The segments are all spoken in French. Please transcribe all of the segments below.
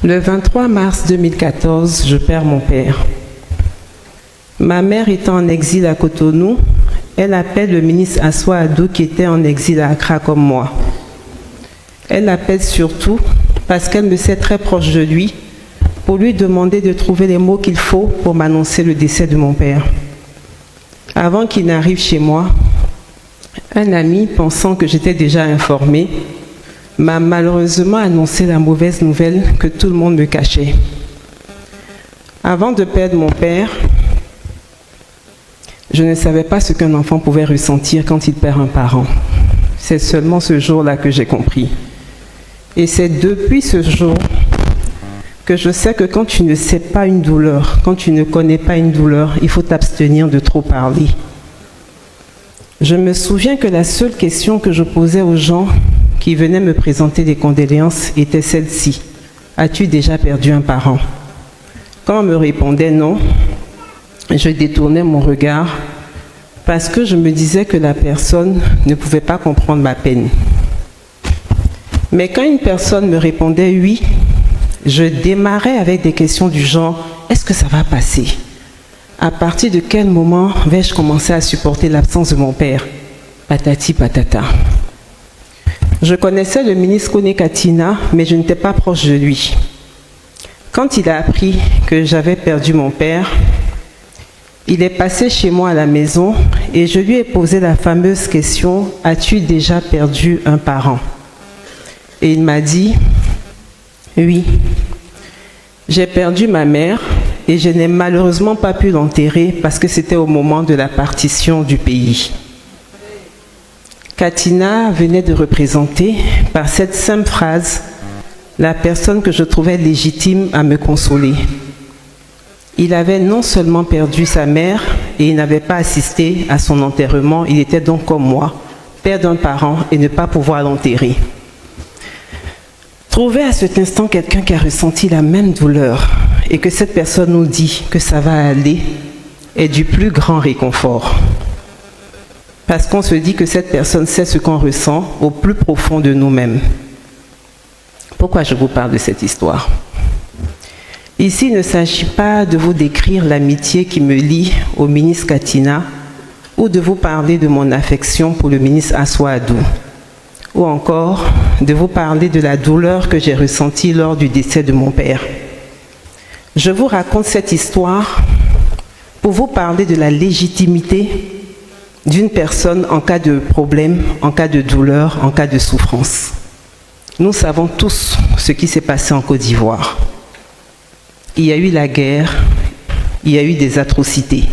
Le 23 mars 2014, je perds mon père. Ma mère étant en exil à Cotonou, elle appelle le ministre Assoua Adou qui était en exil à Accra comme moi. Elle l'appelle surtout parce qu'elle me sait très proche de lui pour lui demander de trouver les mots qu'il faut pour m'annoncer le décès de mon père. Avant qu'il n'arrive chez moi, un ami, pensant que j'étais déjà informée, m'a malheureusement annoncé la mauvaise nouvelle que tout le monde me cachait. Avant de perdre mon père, je ne savais pas ce qu'un enfant pouvait ressentir quand il perd un parent. C'est seulement ce jour-là que j'ai compris. Et c'est depuis ce jour que je sais que quand tu ne sais pas une douleur, quand tu ne connais pas une douleur, il faut t'abstenir de trop parler. Je me souviens que la seule question que je posais aux gens qui venaient me présenter des condoléances était celle-ci. As-tu déjà perdu un parent? Quand on me répondait non, je détournais mon regard parce que je me disais que la personne ne pouvait pas comprendre ma peine. Mais quand une personne me répondait oui, je démarrais avec des questions du genre « Est-ce que ça va passer? À partir de quel moment vais-je commencer à supporter l'absence de mon père ?» Patati patata. Je connaissais le ministre Kone Katina, mais je n'étais pas proche de lui. Quand il a appris que j'avais perdu mon père, il est passé chez moi à la maison et je lui ai posé la fameuse question « As-tu déjà perdu un parent ?» Et il m'a dit « Oui, j'ai perdu ma mère et je n'ai malheureusement pas pu l'enterrer parce que c'était au moment de la partition du pays. » Katina venait de représenter, par cette simple phrase, la personne que je trouvais légitime à me consoler. Il avait non seulement perdu sa mère et il n'avait pas assisté à son enterrement, il était donc comme moi, perdre un parent et ne pas pouvoir l'enterrer. Trouver à cet instant quelqu'un qui a ressenti la même douleur et que cette personne nous dit que ça va aller est du plus grand réconfort. Parce qu'on se dit que cette personne sait ce qu'on ressent au plus profond de nous-mêmes. Pourquoi je vous parle de cette histoire? Ici, il ne s'agit pas de vous décrire l'amitié qui me lie au ministre Katina ou de vous parler de mon affection pour le ministre Assoua Adou ou encore de vous parler de la douleur que j'ai ressentie lors du décès de mon père. Je vous raconte cette histoire pour vous parler de la légitimité d'une personne en cas de problème, en cas de douleur, en cas de souffrance. Nous savons tous ce qui s'est passé en Côte d'Ivoire. Il y a eu la guerre, il y a eu des atrocités.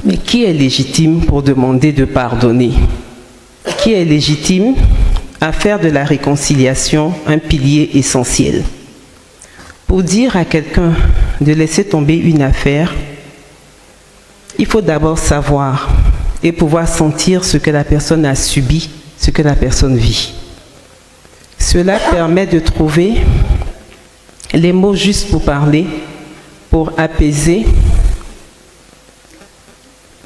Mais qui est légitime pour demander de pardonner? Qui est légitime à faire de la réconciliation un pilier essentiel? Pour dire à quelqu'un de laisser tomber une affaire, il faut d'abord savoir et pouvoir sentir ce que la personne a subi, ce que la personne vit. Cela permet de trouver les mots justes pour parler, pour apaiser.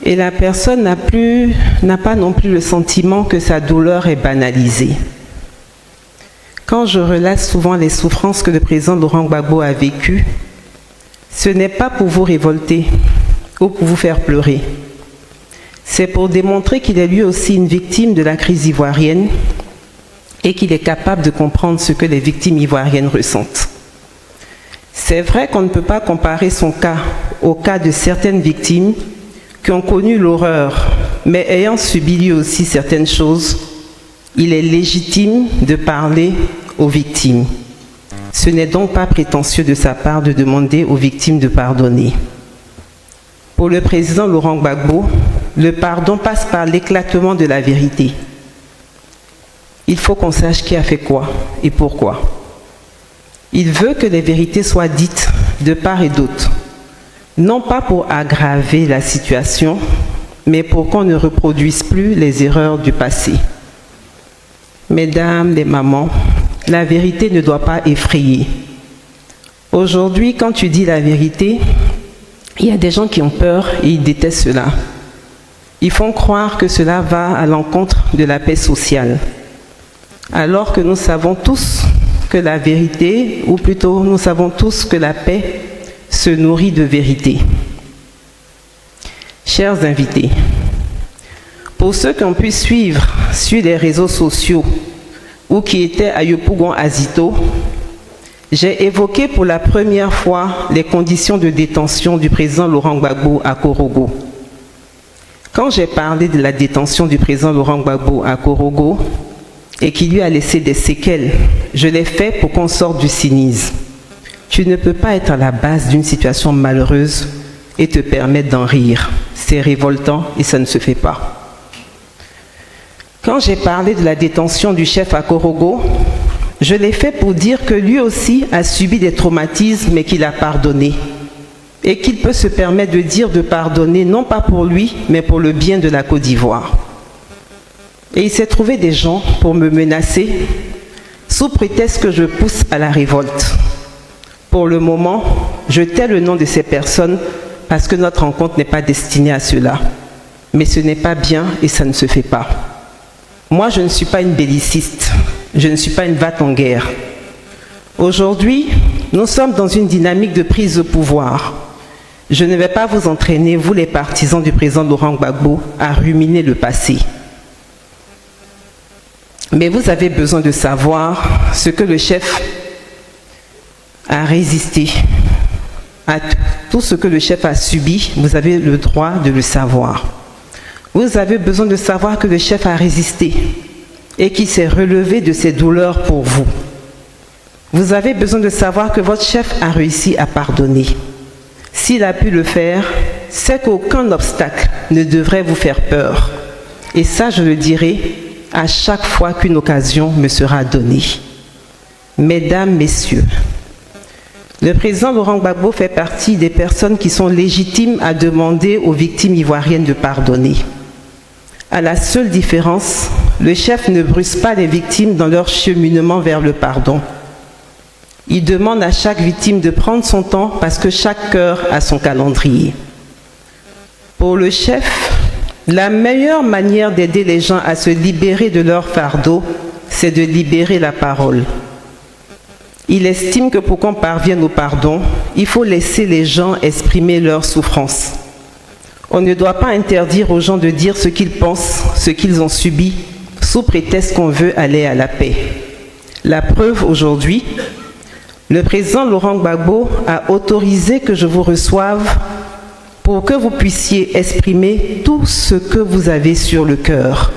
Et la personne n'a pas non plus le sentiment que sa douleur est banalisée. Quand je relate souvent les souffrances que le président Laurent Gbagbo a vécues, ce n'est pas pour vous révolter ou pour vous faire pleurer. C'est pour démontrer qu'il est lui aussi une victime de la crise ivoirienne et qu'il est capable de comprendre ce que les victimes ivoiriennes ressentent. C'est vrai qu'on ne peut pas comparer son cas au cas de certaines victimes qui ont connu l'horreur, mais ayant subi lui aussi certaines choses, il est légitime de parler aux victimes. Ce n'est donc pas prétentieux de sa part de demander aux victimes de pardonner. Pour le président Laurent Gbagbo, le pardon passe par l'éclatement de la vérité. Il faut qu'on sache qui a fait quoi et pourquoi. Il veut que les vérités soient dites de part et d'autre, non pas pour aggraver la situation, mais pour qu'on ne reproduise plus les erreurs du passé. Mesdames les mamans, la vérité ne doit pas effrayer. Aujourd'hui, quand tu dis la vérité, il y a des gens qui ont peur et ils détestent cela. Ils font croire que cela va à l'encontre de la paix sociale. Alors que nous savons tous que la vérité, ou plutôt nous savons tous que la paix se nourrit de vérité. Chers invités, pour ceux qui ont pu suivre sur les réseaux sociaux ou qui étaient à Yopougon Azito, j'ai évoqué pour la première fois les conditions de détention du président Laurent Gbagbo à Korogo. Quand j'ai parlé de la détention du président Laurent Gbagbo à Korogo et qui lui a laissé des séquelles, je l'ai fait pour qu'on sorte du cynisme. Tu ne peux pas être à la base d'une situation malheureuse et te permettre d'en rire. C'est révoltant et ça ne se fait pas. Quand j'ai parlé de la détention du chef à Korogo, je l'ai fait pour dire que lui aussi a subi des traumatismes mais qu'il a pardonné. Et qu'il peut se permettre de dire de pardonner, non pas pour lui, mais pour le bien de la Côte d'Ivoire. Et il s'est trouvé des gens pour me menacer, sous prétexte que je pousse à la révolte. Pour le moment, je tais le nom de ces personnes parce que notre rencontre n'est pas destinée à cela. Mais ce n'est pas bien et ça ne se fait pas. Moi, je ne suis pas une belliciste. Je ne suis pas une vate en guerre. Aujourd'hui, nous sommes dans une dynamique de prise de pouvoir. Je ne vais pas vous entraîner, vous les partisans du président Laurent Gbagbo, à ruminer le passé. Mais vous avez besoin de savoir ce que le chef a résisté. À tout ce que le chef a subi, vous avez le droit de le savoir. Vous avez besoin de savoir que le chef a résisté et qu'il s'est relevé de ses douleurs pour vous. Vous avez besoin de savoir que votre chef a réussi à pardonner. S'il a pu le faire, c'est qu'aucun obstacle ne devrait vous faire peur. Et ça, je le dirai à chaque fois qu'une occasion me sera donnée. Mesdames, Messieurs, le président Laurent Gbagbo fait partie des personnes qui sont légitimes à demander aux victimes ivoiriennes de pardonner. À la seule différence, le chef ne bruse pas les victimes dans leur cheminement vers le pardon. Il demande à chaque victime de prendre son temps parce que chaque cœur a son calendrier. Pour le chef, la meilleure manière d'aider les gens à se libérer de leur fardeau, c'est de libérer la parole. Il estime que pour qu'on parvienne au pardon, il faut laisser les gens exprimer leur souffrance. On ne doit pas interdire aux gens de dire ce qu'ils pensent, ce qu'ils ont subi, sous prétexte qu'on veut aller à la paix. La preuve aujourd'hui, le président Laurent Gbagbo a autorisé que je vous reçoive pour que vous puissiez exprimer tout ce que vous avez sur le cœur.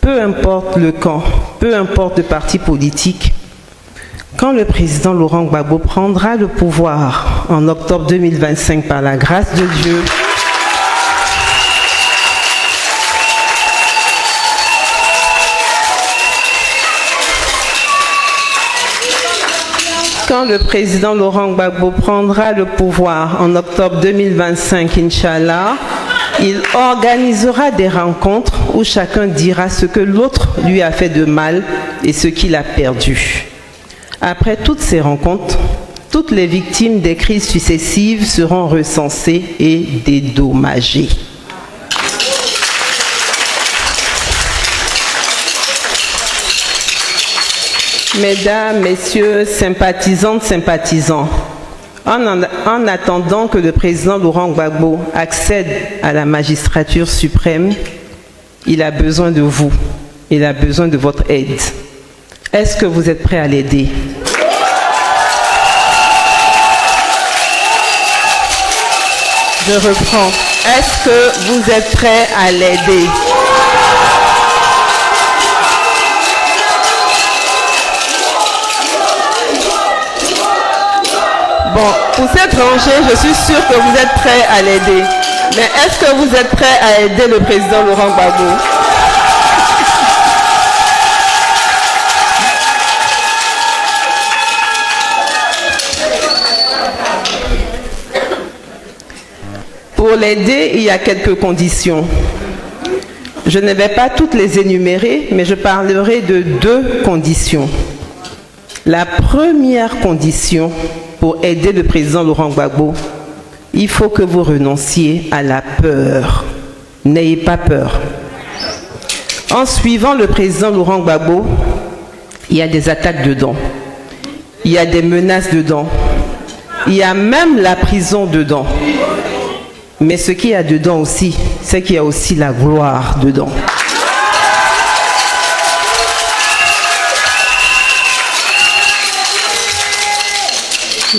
Peu importe le camp, peu importe le parti politique, quand le président Laurent Gbagbo prendra le pouvoir en octobre 2025 par la grâce de Dieu, quand le président Laurent Gbagbo prendra le pouvoir en octobre 2025, Inch'Allah, il organisera des rencontres où chacun dira ce que l'autre lui a fait de mal et ce qu'il a perdu. Après toutes ces rencontres, toutes les victimes des crises successives seront recensées et dédommagées. Mesdames, Messieurs, sympathisantes, sympathisants, en attendant que le président Laurent Gbagbo accède à la magistrature suprême, il a besoin de vous, il a besoin de votre aide. Est-ce que vous êtes prêts à l'aider? Je reprends. Est-ce que vous êtes prêts à l'aider? Bon, pour cette rangée, je suis sûre que vous êtes prêts à l'aider. Mais est-ce que vous êtes prêts à aider le président Laurent Gbagbo? Pour l'aider, il y a quelques conditions. Je ne vais pas toutes les énumérer, mais je parlerai de 2 conditions. La première condition pour aider le président Laurent Gbagbo, il faut que vous renonciez à la peur. N'ayez pas peur. En suivant le président Laurent Gbagbo, il y a des attaques dedans. Il y a des menaces dedans. Il y a même la prison dedans. Mais ce qu'il y a dedans aussi, c'est qu'il y a aussi la gloire dedans.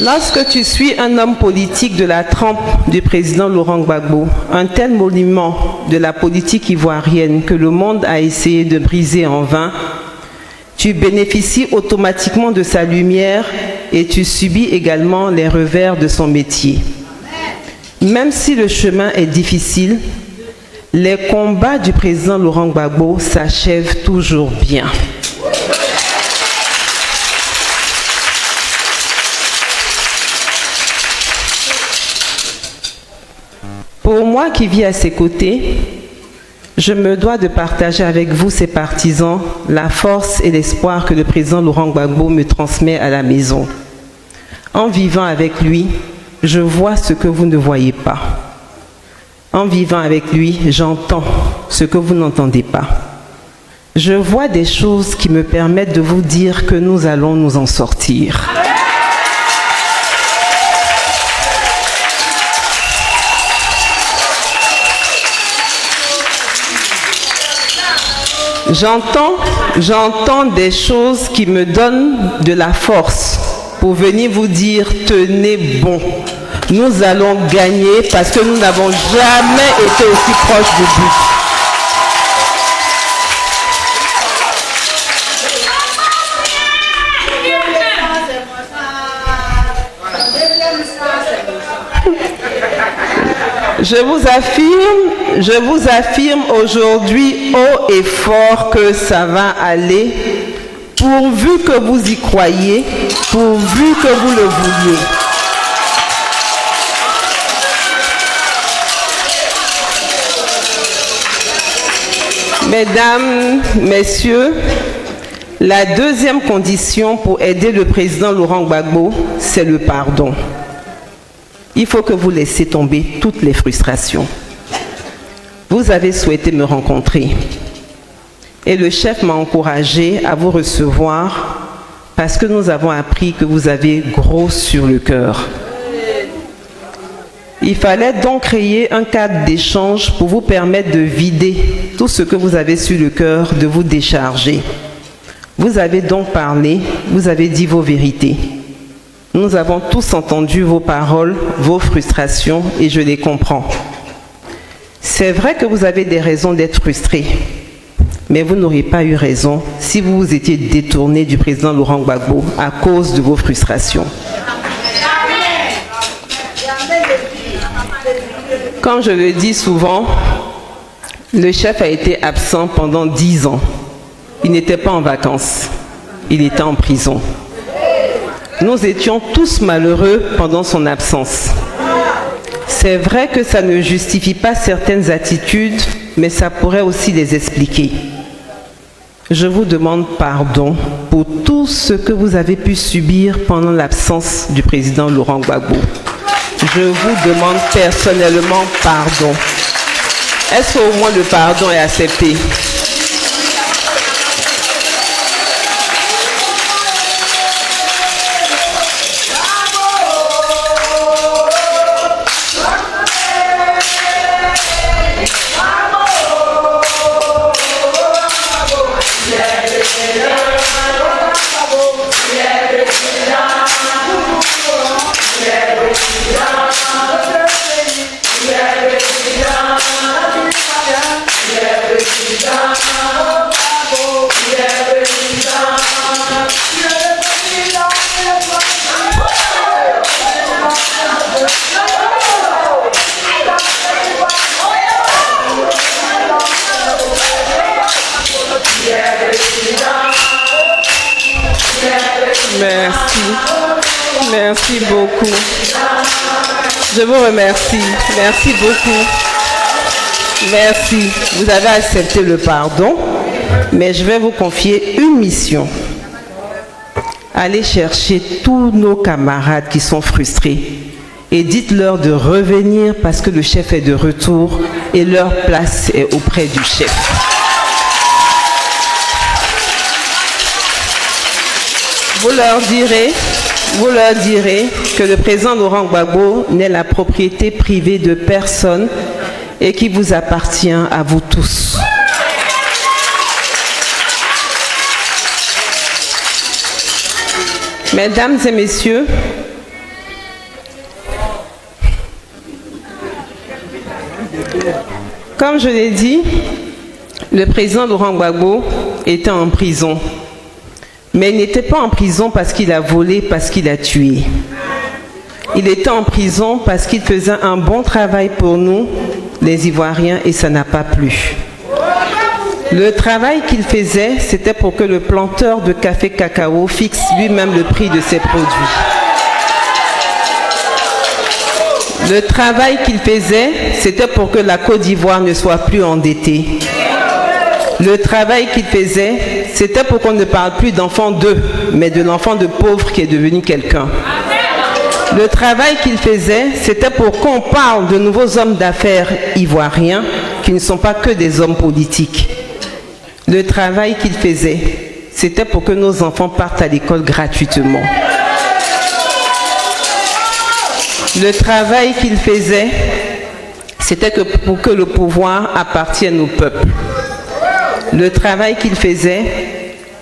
Lorsque tu suis un homme politique de la trempe du président Laurent Gbagbo, un tel monument de la politique ivoirienne que le monde a essayé de briser en vain, tu bénéficies automatiquement de sa lumière et tu subis également les revers de son métier. Même si le chemin est difficile, les combats du président Laurent Gbagbo s'achèvent toujours bien. Pour moi qui vis à ses côtés, je me dois de partager avec vous, ses partisans, la force et l'espoir que le président Laurent Gbagbo me transmet à la maison. En vivant avec lui, je vois ce que vous ne voyez pas. En vivant avec lui, j'entends ce que vous n'entendez pas. Je vois des choses qui me permettent de vous dire que nous allons nous en sortir. J'entends des choses qui me donnent de la force pour venir vous dire, tenez bon, nous allons gagner parce que nous n'avons jamais été aussi proches du but. Je vous affirme aujourd'hui haut et fort que ça va aller, pourvu que vous y croyez, pourvu que vous le vouliez. Mesdames, Messieurs, la deuxième condition pour aider le président Laurent Gbagbo, c'est le pardon. Il faut que vous laissiez tomber toutes les frustrations. Vous avez souhaité me rencontrer et le chef m'a encouragé à vous recevoir parce que nous avons appris que vous avez gros sur le cœur. Il fallait donc créer un cadre d'échange pour vous permettre de vider tout ce que vous avez sur le cœur, de vous décharger. Vous avez donc parlé, vous avez dit vos vérités. Nous avons tous entendu vos paroles, vos frustrations et je les comprends. C'est vrai que vous avez des raisons d'être frustrés, mais vous n'auriez pas eu raison si vous vous étiez détourné du président Laurent Gbagbo à cause de vos frustrations. Comme je le dis souvent, le chef a été absent pendant 10 ans. Il n'était pas en vacances, il était en prison. Nous étions tous malheureux pendant son absence. C'est vrai que ça ne justifie pas certaines attitudes, mais ça pourrait aussi les expliquer. Je vous demande pardon pour tout ce que vous avez pu subir pendant l'absence du président Laurent Gbagbo. Je vous demande personnellement pardon. Est-ce qu'au moins le pardon est accepté? Merci beaucoup. Je vous remercie. Merci beaucoup. Merci. Vous avez accepté le pardon, mais je vais vous confier une mission. Allez chercher tous nos camarades qui sont frustrés et dites-leur de revenir parce que le chef est de retour et leur place est auprès du chef. Vous leur direz que le président Laurent Gbagbo n'est la propriété privée de personne et qui vous appartient à vous tous. Mesdames et messieurs, comme je l'ai dit, le président Laurent Gbagbo était en prison. Mais il n'était pas en prison parce qu'il a volé, parce qu'il a tué. Il était en prison parce qu'il faisait un bon travail pour nous, les Ivoiriens, et ça n'a pas plu. Le travail qu'il faisait, c'était pour que le planteur de café cacao fixe lui-même le prix de ses produits. Le travail qu'il faisait, c'était pour que la Côte d'Ivoire ne soit plus endettée. Le travail qu'il faisait, c'était pour qu'on ne parle plus d'enfant d'eux, mais de l'enfant de pauvre qui est devenu quelqu'un. Le travail qu'il faisait, c'était pour qu'on parle de nouveaux hommes d'affaires ivoiriens qui ne sont pas que des hommes politiques. Le travail qu'il faisait, c'était pour que nos enfants partent à l'école gratuitement. Le travail qu'il faisait, c'était pour que le pouvoir appartienne au peuple. Le travail qu'il faisait,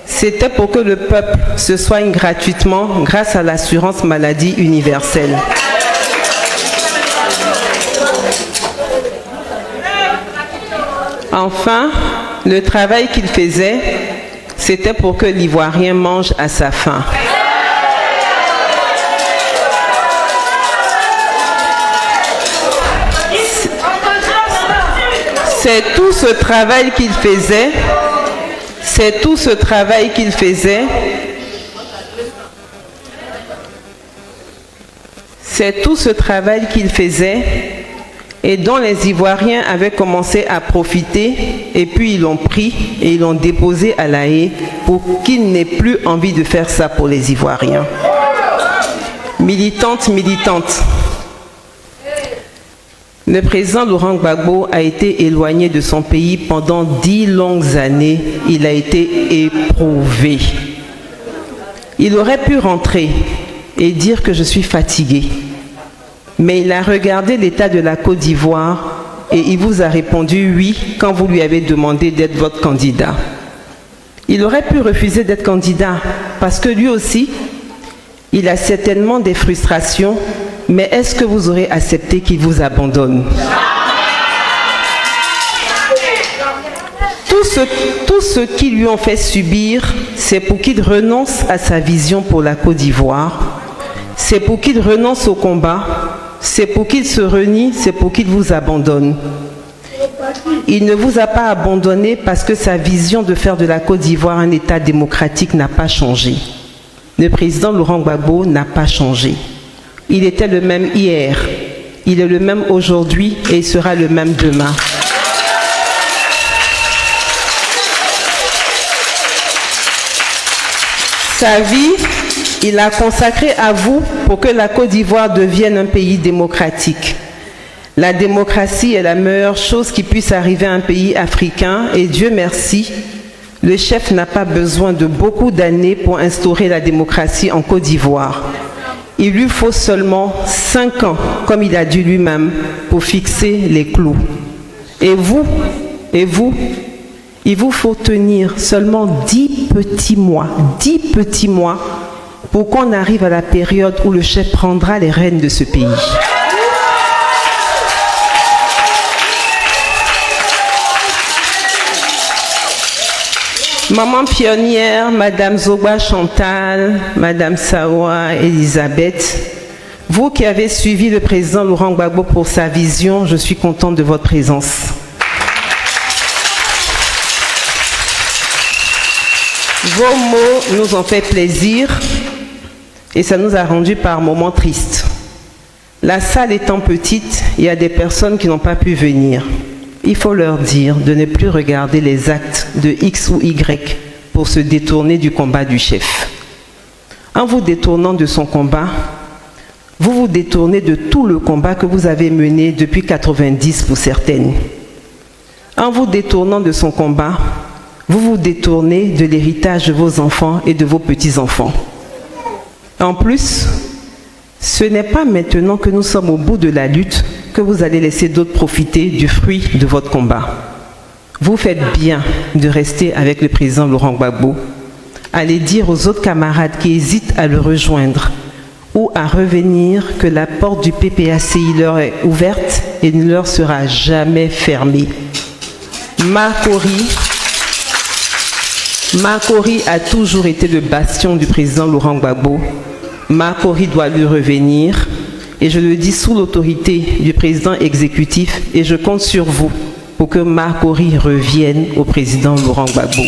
c'était pour que le peuple se soigne gratuitement grâce à l'assurance maladie universelle. Enfin, le travail qu'il faisait, c'était pour que l'Ivoirien mange à sa faim. C'est tout ce travail qu'il faisait, c'est tout ce travail qu'il faisait, c'est tout ce travail qu'il faisait et dont les Ivoiriens avaient commencé à profiter et puis ils l'ont pris et ils l'ont déposé à La Haye pour qu'ils n'aient plus envie de faire ça pour les Ivoiriens. Militante, le président Laurent Gbagbo a été éloigné de son pays pendant 10 longues années. Il a été éprouvé. Il aurait pu rentrer et dire que je suis fatigué. Mais il a regardé l'état de la Côte d'Ivoire et il vous a répondu oui quand vous lui avez demandé d'être votre candidat. Il aurait pu refuser d'être candidat parce que lui aussi, il a certainement des frustrations. Mais est-ce que vous aurez accepté qu'il vous abandonne? Tout ce qu'ils lui ont fait subir, c'est pour qu'il renonce à sa vision pour la Côte d'Ivoire, c'est pour qu'il renonce au combat, c'est pour qu'il se renie, c'est pour qu'il vous abandonne. Il ne vous a pas abandonné parce que sa vision de faire de la Côte d'Ivoire un État démocratique n'a pas changé. Le président Laurent Gbagbo n'a pas changé. Il était le même hier, il est le même aujourd'hui et il sera le même demain. Sa vie, il l'a consacrée à vous pour que la Côte d'Ivoire devienne un pays démocratique. La démocratie est la meilleure chose qui puisse arriver à un pays africain et Dieu merci, le chef n'a pas besoin de beaucoup d'années pour instaurer la démocratie en Côte d'Ivoire. Il lui faut seulement 5 ans, comme il a dit lui-même, pour fixer les clous. Et vous, il vous faut tenir seulement 10 petits mois pour qu'on arrive à la période où le chef prendra les rênes de ce pays. Maman pionnière, Madame Zogba Chantal, Madame Sawa Elisabeth, vous qui avez suivi le président Laurent Gbagbo pour sa vision, je suis contente de votre présence. Vos mots nous ont fait plaisir et ça nous a rendu par moments tristes. La salle étant petite, il y a des personnes qui n'ont pas pu venir. Il faut leur dire de ne plus regarder les actes de X ou Y pour se détourner du combat du chef. En vous détournant de son combat, vous vous détournez de tout le combat que vous avez mené depuis 90 pour certaines. En vous détournant de son combat, vous vous détournez de l'héritage de vos enfants et de vos petits-enfants. En plus, ce n'est pas maintenant que nous sommes au bout de la lutte que vous allez laisser d'autres profiter du fruit de votre combat. Vous faites bien de rester avec le président Laurent Gbagbo. Allez dire aux autres camarades qui hésitent à le rejoindre ou à revenir que la porte du PPACI leur est ouverte et ne leur sera jamais fermée. Makori a toujours été le bastion du président Laurent Gbagbo. Makori doit lui revenir et je le dis sous l'autorité du président exécutif et je compte sur vous pour que Makori revienne au président Laurent Gbagbo.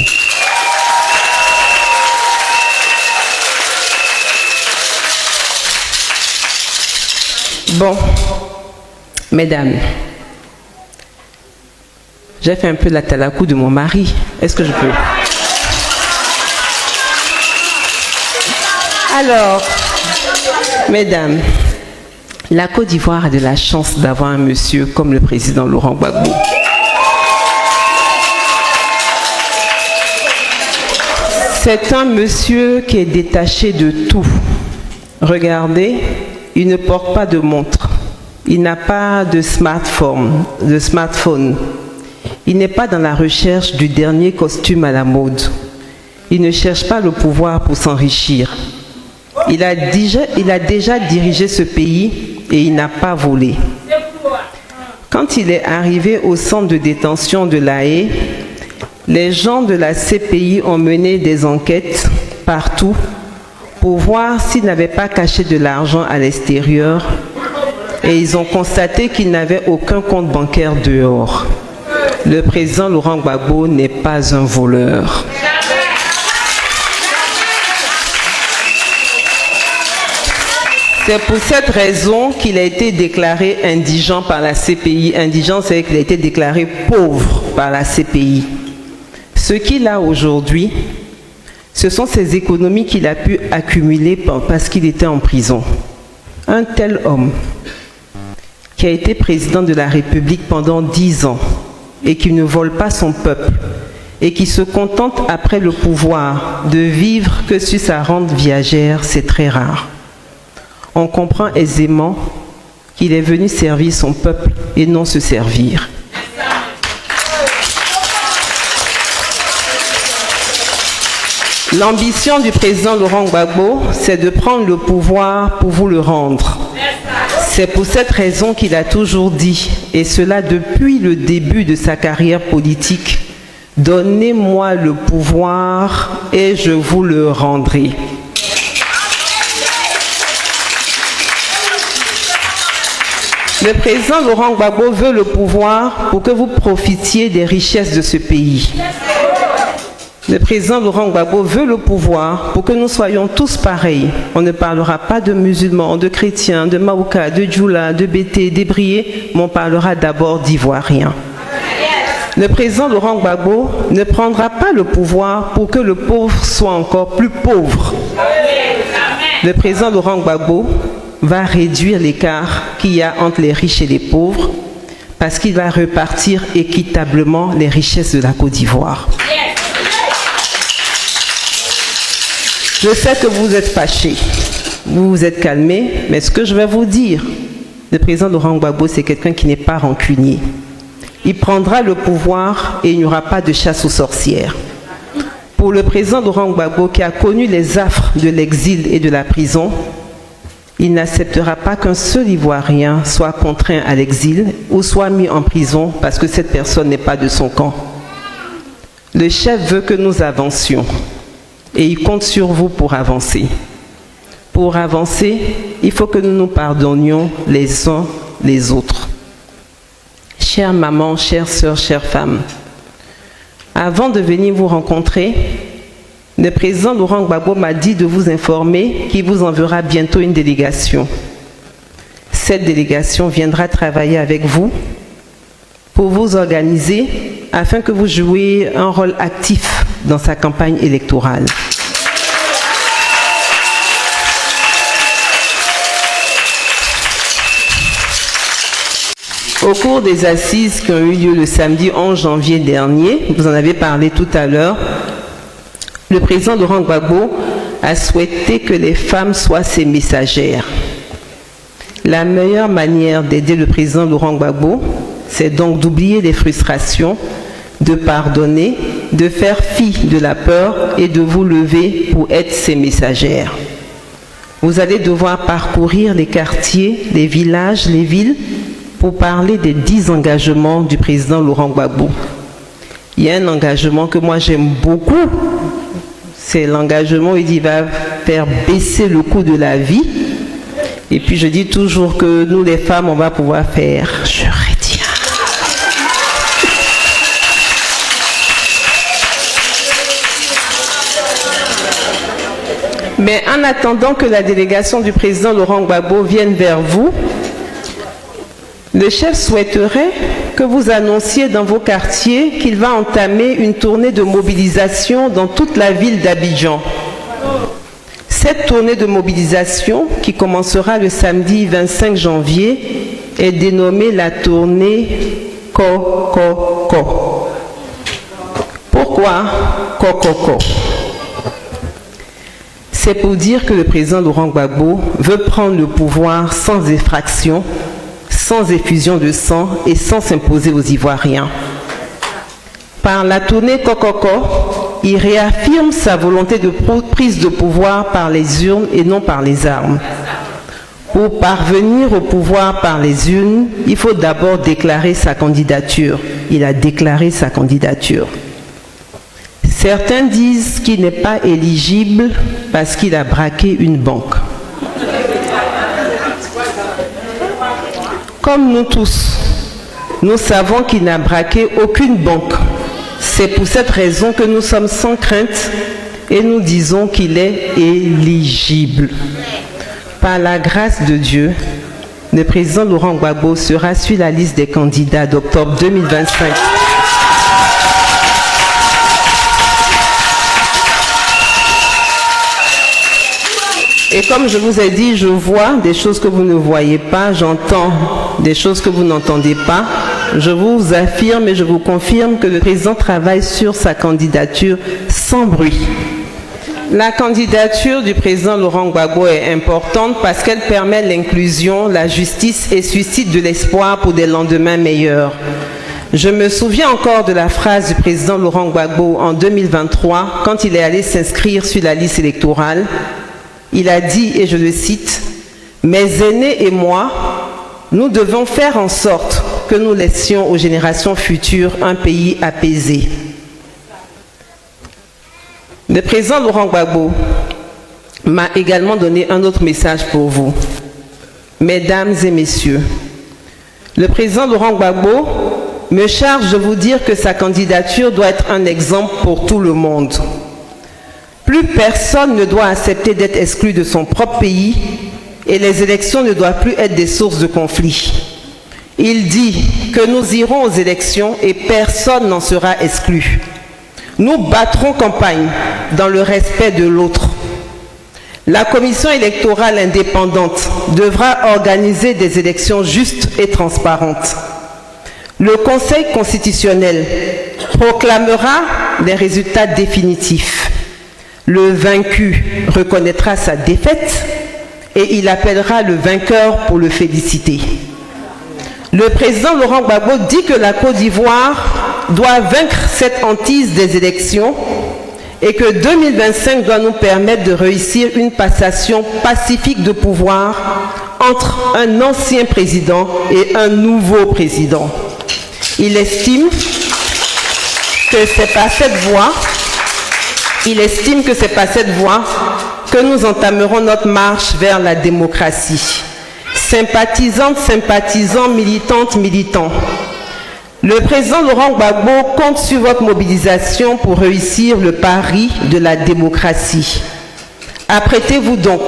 Bon, mesdames, j'ai fait un peu la talakou de mon mari. Est-ce que je peux? Alors, mesdames, la Côte d'Ivoire a de la chance d'avoir un monsieur comme le président Laurent Gbagbo. C'est un monsieur qui est détaché de tout. Regardez, il ne porte pas de montre. Il n'a pas de smartphone. Il n'est pas dans la recherche du dernier costume à la mode. Il ne cherche pas le pouvoir pour s'enrichir. Il a déjà dirigé ce pays et il n'a pas volé. Quand il est arrivé au centre de détention de La Haye, les gens de la CPI ont mené des enquêtes partout pour voir s'il n'avait pas caché de l'argent à l'extérieur et ils ont constaté qu'il n'avait aucun compte bancaire dehors. Le président Laurent Gbagbo n'est pas un voleur. C'est pour cette raison qu'il a été déclaré indigent par la CPI. Indigent, c'est qu'il a été déclaré pauvre par la CPI. Ce qu'il a aujourd'hui, ce sont ces économies qu'il a pu accumuler parce qu'il était en prison. Un tel homme qui a été président de la République pendant 10 ans et qui ne vole pas son peuple et qui se contente après le pouvoir de vivre que sur sa rente viagère, c'est très rare. On comprend aisément qu'il est venu servir son peuple et non se servir. L'ambition du président Laurent Gbagbo, c'est de prendre le pouvoir pour vous le rendre. C'est pour cette raison qu'il a toujours dit, et cela depuis le début de sa carrière politique, « Donnez-moi le pouvoir et je vous le rendrai ». Le président Laurent Gbagbo veut le pouvoir pour que vous profitiez des richesses de ce pays. Le président Laurent Gbagbo veut le pouvoir pour que nous soyons tous pareils. On ne parlera pas de musulmans, de chrétiens, de Maouka, de Djoula, de Bété, d'Ébrié, mais on parlera d'abord d'Ivoiriens. Le président Laurent Gbagbo ne prendra pas le pouvoir pour que le pauvre soit encore plus pauvre. Le président Laurent Gbagbo va réduire l'écart qu'il y a entre les riches et les pauvres parce qu'il va repartir équitablement les richesses de la Côte d'Ivoire. Je sais que vous êtes fâchés, vous vous êtes calmés, mais ce que je vais vous dire, le président Laurent Gbagbo, c'est quelqu'un qui n'est pas rancunier. Il prendra le pouvoir et il n'y aura pas de chasse aux sorcières. Pour le président Laurent Gbagbo, qui a connu les affres de l'exil et de la prison, il n'acceptera pas qu'un seul Ivoirien soit contraint à l'exil ou soit mis en prison parce que cette personne n'est pas de son camp. Le chef veut que nous avancions et il compte sur vous pour avancer. Pour avancer, il faut que nous nous pardonnions les uns les autres. Chère maman, chère sœur, chère femme, avant de venir vous rencontrer, le président Laurent Gbagbo m'a dit de vous informer qu'il vous enverra bientôt une délégation. Cette délégation viendra travailler avec vous pour vous organiser afin que vous jouiez un rôle actif dans sa campagne électorale. Au cours des assises qui ont eu lieu le samedi 11 janvier dernier, vous en avez parlé tout à l'heure, le président Laurent Gbagbo a souhaité que les femmes soient ses messagères. La meilleure manière d'aider le président Laurent Gbagbo, c'est donc d'oublier les frustrations, de pardonner, de faire fi de la peur et de vous lever pour être ses messagères. Vous allez devoir parcourir les quartiers, les villages, les villes pour parler des 10 engagements du président Laurent Gbagbo. Il y a un engagement que moi j'aime beaucoup, c'est l'engagement où il dit qu'il va faire baisser le coût de la vie. Et puis je dis toujours que nous les femmes, on va pouvoir faire « je retiens ». Mais en attendant que la délégation du président Laurent Gbagbo vienne vers vous, le chef souhaiterait que vous annonciez dans vos quartiers qu'il va entamer une tournée de mobilisation dans toute la ville d'Abidjan. Cette tournée de mobilisation, qui commencera le samedi 25 janvier, est dénommée la tournée Kokoko. Pourquoi Kokoko? C'est pour dire que le président Laurent Gbagbo veut prendre le pouvoir sans effraction, sans effusion de sang et sans s'imposer aux Ivoiriens. Par la tournée Kokoko, il réaffirme sa volonté de prise de pouvoir par les urnes et non par les armes. Pour parvenir au pouvoir par les urnes, il faut d'abord déclarer sa candidature. Il a déclaré sa candidature. Certains disent qu'il n'est pas éligible parce qu'il a braqué une banque. Comme nous tous, nous savons qu'il n'a braqué aucune banque. C'est pour cette raison que nous sommes sans crainte et nous disons qu'il est éligible. Par la grâce de Dieu, le président Laurent Gbagbo sera sur la liste des candidats d'octobre 2025. Et comme je vous ai dit, je vois des choses que vous ne voyez pas, j'entends des choses que vous n'entendez pas. Je vous affirme et je vous confirme que le président travaille sur sa candidature sans bruit. La candidature du président Laurent Gbagbo est importante parce qu'elle permet l'inclusion, la justice et suscite de l'espoir pour des lendemains meilleurs. Je me souviens encore de la phrase du président Laurent Gbagbo en 2023 quand il est allé s'inscrire sur la liste électorale. Il a dit, et je le cite, « Mes aînés et moi, nous devons faire en sorte que nous laissions aux générations futures un pays apaisé. » Le président Laurent Gbagbo m'a également donné un autre message pour vous. Mesdames et messieurs, le président Laurent Gbagbo me charge de vous dire que sa candidature doit être un exemple pour tout le monde. Plus personne ne doit accepter d'être exclu de son propre pays et les élections ne doivent plus être des sources de conflit. Il dit que nous irons aux élections et personne n'en sera exclu. Nous battrons campagne dans le respect de l'autre. La commission électorale indépendante devra organiser des élections justes et transparentes. Le Conseil constitutionnel proclamera les résultats définitifs. Le vaincu reconnaîtra sa défaite et il appellera le vainqueur pour le féliciter. Le président Laurent Gbagbo dit que la Côte d'Ivoire doit vaincre cette hantise des élections et que 2025 doit nous permettre de réussir une passation pacifique de pouvoir entre un ancien président et un nouveau président. Il estime que c'est par cette voie que nous entamerons notre marche vers la démocratie. Sympathisantes, sympathisants, militantes, militants, le président Laurent Gbagbo compte sur votre mobilisation pour réussir le pari de la démocratie. Apprêtez-vous donc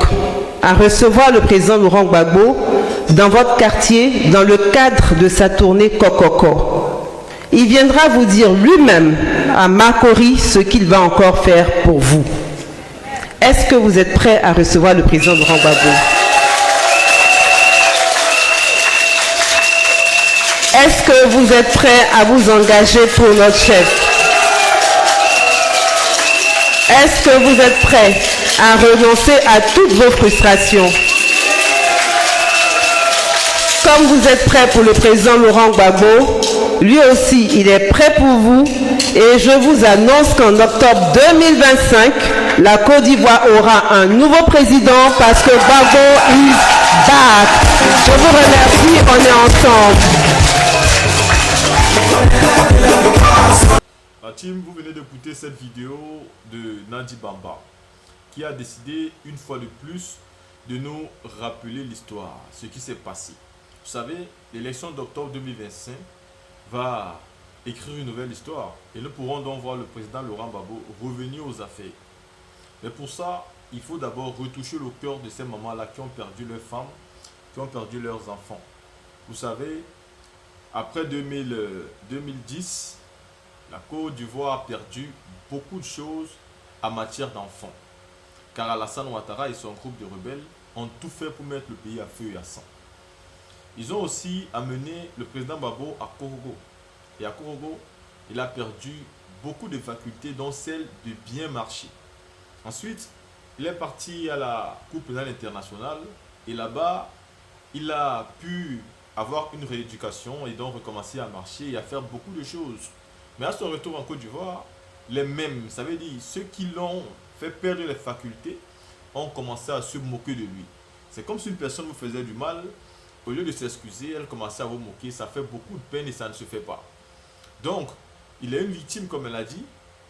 à recevoir le président Laurent Gbagbo dans votre quartier dans le cadre de sa tournée Kokoko. Il viendra vous dire lui-même à Makori ce qu'il va encore faire pour vous. Est-ce que vous êtes prêts à recevoir le président Laurent Gbagbo? Est-ce que vous êtes prêts à vous engager pour notre chef? Est-ce que vous êtes prêts à renoncer à toutes vos frustrations? Comme vous êtes prêts pour le président Laurent Gbagbo, lui aussi, il est prêt pour vous. Et je vous annonce qu'en octobre 2025, la Côte d'Ivoire aura un nouveau président parce que Gbagbo is back. Je vous remercie, on est ensemble. La team, vous venez d'écouter cette vidéo de Nadi Bamba qui a décidé une fois de plus de nous rappeler l'histoire, ce qui s'est passé. Vous savez, l'élection d'octobre 2025 va écrire une nouvelle histoire et nous pourrons donc voir le président Laurent Gbagbo revenir aux affaires. Mais pour ça, il faut d'abord retoucher le cœur de ces mamans-là qui ont perdu leurs femmes, qui ont perdu leurs enfants. Vous savez, après 2010, la Côte d'Ivoire a perdu beaucoup de choses en matière d'enfants. Car Alassane Ouattara et son groupe de rebelles ont tout fait pour mettre le pays à feu et à sang. Ils ont aussi amené le président Gbagbo à Korogo. Et à Korogo, il a perdu beaucoup de facultés, dont celle de bien marcher. Ensuite, il est parti à la Cour pénale internationale. Et là-bas, il a pu avoir une rééducation et donc recommencer à marcher et à faire beaucoup de choses. Mais à son retour en Côte d'Ivoire, les mêmes, ça veut dire ceux qui l'ont fait perdre les facultés, ont commencé à se moquer de lui. C'est comme si une personne vous faisait du mal. Au lieu de s'excuser, elle commençait à vous moquer. Ça fait beaucoup de peine et ça ne se fait pas. Donc, il est une victime comme elle a dit.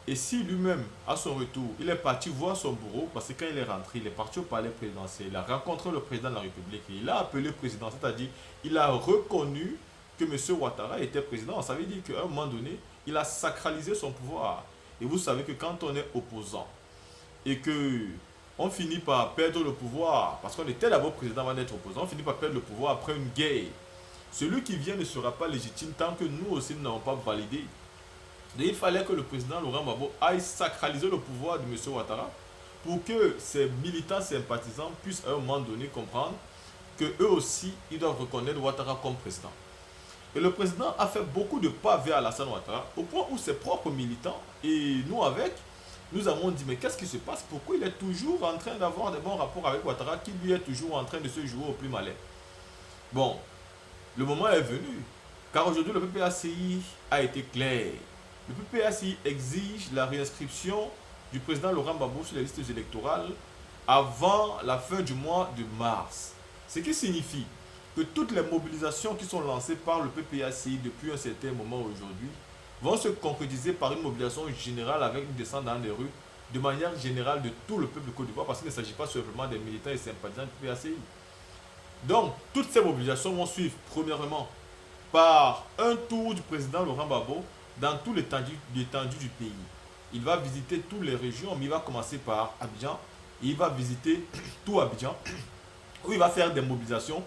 Et si lui-même, à son retour, il est parti voir son bourreau, parce que quand il est rentré, il est parti au palais présidentiel, il a rencontré le président de la République, et il a appelé le président, c'est-à-dire, il a reconnu que M. Ouattara était président. Ça veut dire qu'à un moment donné, il a sacralisé son pouvoir. Et vous savez que quand on est opposant, et que on finit par perdre le pouvoir, parce qu'on était d'abord président avant d'être opposant, on finit par perdre le pouvoir après une guerre. Celui qui vient ne sera pas légitime tant que nous aussi ne l'avons pas validé. Et il fallait que le président Laurent Gbagbo aille sacraliser le pouvoir de M. Ouattara pour que ses militants sympathisants puissent à un moment donné comprendre que eux aussi, ils doivent reconnaître Ouattara comme président. Et le président a fait beaucoup de pas vers Alassane Ouattara, au point où ses propres militants, et nous avec, nous avons dit, mais qu'est-ce qui se passe? Pourquoi il est toujours en train d'avoir de bons rapports avec Ouattara, qui lui est toujours en train de se jouer au plus malin? Bon, le moment est venu, car aujourd'hui le PPACI a été clair. Le PPACI exige la réinscription du président Laurent Gbagbo sur les listes électorales avant la fin du mois de mars. Ce qui signifie que toutes les mobilisations qui sont lancées par le PPACI depuis un certain moment aujourd'hui vont se concrétiser par une mobilisation générale avec une descente dans les rues de manière générale de tout le peuple de Côte d'Ivoire, parce qu'il ne s'agit pas simplement des militants et sympathisants du PPACI. Donc, toutes ces mobilisations vont suivre premièrement par un tour du président Laurent Gbagbo dans tout l'étendue du pays. Il va visiter toutes les régions, mais il va commencer par Abidjan, et il va visiter tout Abidjan, où il va faire des mobilisations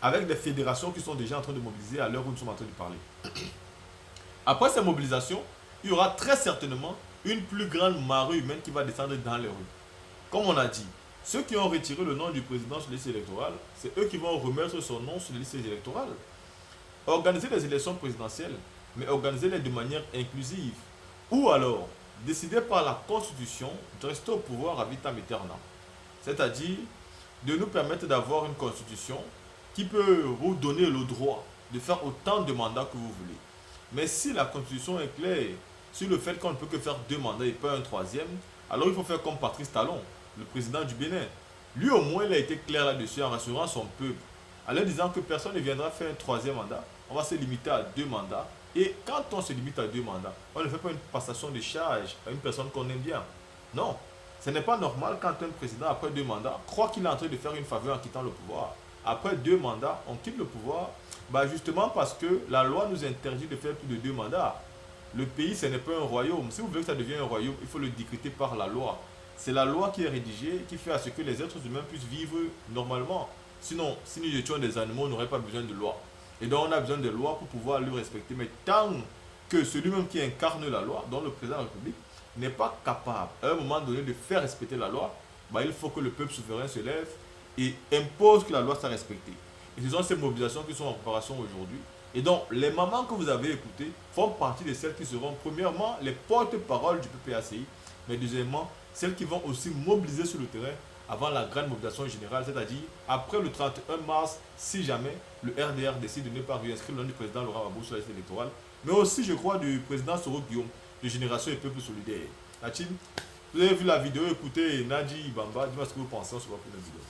avec des fédérations qui sont déjà en train de mobiliser à l'heure où nous sommes en train de parler. Après ces mobilisations, il y aura très certainement une plus grande marée humaine qui va descendre dans les rues. Comme on a dit, ceux qui ont retiré le nom du président sur les listes électorales, c'est eux qui vont remettre son nom sur les listes électorales. Organiser les élections présidentielles, mais organiser-les de manière inclusive. Ou alors, décider par la Constitution de rester au pouvoir à vitam aeternam. C'est-à-dire, de nous permettre d'avoir une Constitution qui peut vous donner le droit de faire autant de mandats que vous voulez. Mais si la Constitution est claire sur le fait qu'on ne peut que faire 2 mandats et pas un 3e, alors il faut faire comme Patrice Talon, le président du Bénin. Lui au moins il a été clair là-dessus en rassurant son peuple, en leur disant que personne ne viendra faire un 3e mandat, on va se limiter à 2 mandats. Et quand on se limite à 2 mandats, on ne fait pas une passation de charge à une personne qu'on aime bien. Non, ce n'est pas normal quand un président après 2 mandats croit qu'il est en train de faire une faveur en quittant le pouvoir. Après 2 mandats, on quitte le pouvoir, justement parce que la loi nous interdit de faire plus de 2 mandats. Le pays, ce n'est pas un royaume. Si vous voulez que ça devienne un royaume, il faut le décréter par la loi. C'est la loi qui est rédigée, qui fait à ce que les êtres humains puissent vivre normalement. Sinon, si nous étions des animaux, on n'aurait pas besoin de loi. Et donc, on a besoin de loi pour pouvoir le respecter. Mais tant que celui-même qui incarne la loi, dont le président de la République, n'est pas capable, à un moment donné, de faire respecter la loi, il faut que le peuple souverain se lève et impose que la loi soit respectée. Et ce sont ces mobilisations qui sont en préparation aujourd'hui. Et donc, les mamans que vous avez écoutées font partie de celles qui seront, premièrement, les porte-paroles du PPACI mais deuxièmement, celles qui vont aussi mobiliser sur le terrain avant la grande mobilisation générale, c'est-à-dire après le 31 mars, si jamais le RDR décide de ne pas réinscrire le nom du président Laurent Gbagbo sur la liste électorale, mais aussi, je crois, du président Soro Guillaume, de Génération et Peuple Solidaire. La team, vous avez vu la vidéo, écoutez Nadi Bamba, dis-moi ce que vous pensez, on se voit pour une vidéo.